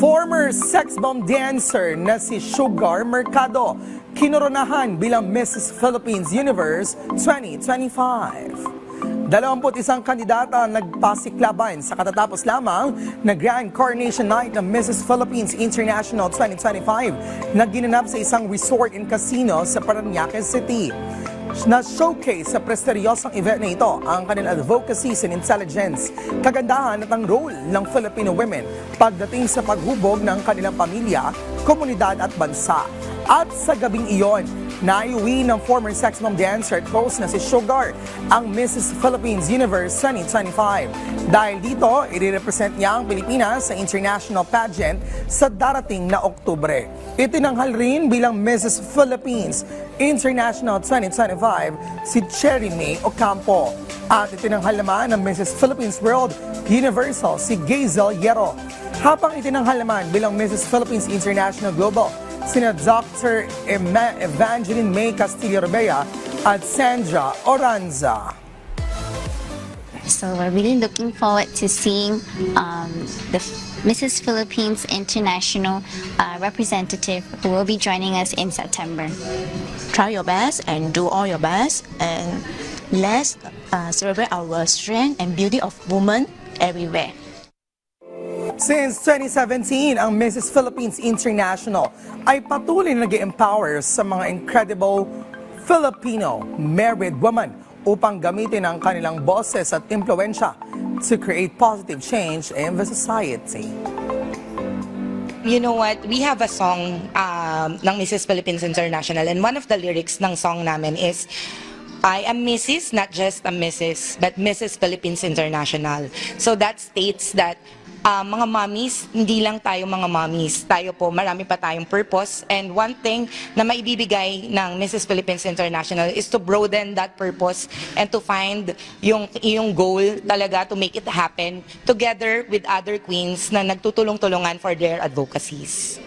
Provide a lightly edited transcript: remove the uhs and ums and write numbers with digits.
Former sex bomb dancer na si Sugar Mercado, kinoronahan bilang Mrs. Philippines Universe 2025. 21 kandidata ang nagpasiklaban sa katatapos lamang na Grand Coronation Night ng Mrs. Philippines International 2025 na ginanap sa isang resort and casino sa Parañaque City. Na-showcase sa presteryosong event na ito ang kanilang advocacy and intelligence, kagandahan at ang role ng Filipino women pagdating sa paghubog ng kanilang pamilya, komunidad at bansa. At sa gabing iyon, naiuwi ng former sex bomb dancer at host na si Sugar ang Mrs. Philippines Universe 2025. Dahil dito, i-represent niya ang Pilipinas sa international pageant sa darating na Oktubre. Itinanghal rin bilang Mrs. Philippines International 2025 si Cherry May Ocampo. At itinanghal naman ng Mrs. Philippines World Universal si Gazel Hierro. Habang itinanghal naman bilang Mrs. Philippines International Global sina Dr. Evangeline May Castillo-Rebea at Sandra Oranza. So we're really looking forward to seeing the Mrs. Philippines International representative who will be joining us in September. Try your best and do all your best, and let's celebrate our strength and beauty of women everywhere. Since 2017, ang Mrs. Philippines International ay patuloy na nag-empower sa mga incredible Filipino married women upang gamitin ang kanilang boses at impluensya to create positive change in the society. You know what? We have a song ng Mrs. Philippines International, and one of the lyrics ng song namin is, I am Mrs., not just a Mrs., but Mrs. Philippines International. So that states that mga mommies, hindi lang tayo mga mommies. Tayo po, marami pa tayong purpose. And one thing na maibibigay ng Mrs. Philippines International is to broaden that purpose and to find yung goal talaga to make it happen together with other queens na nagtutulong-tulungan for their advocacies.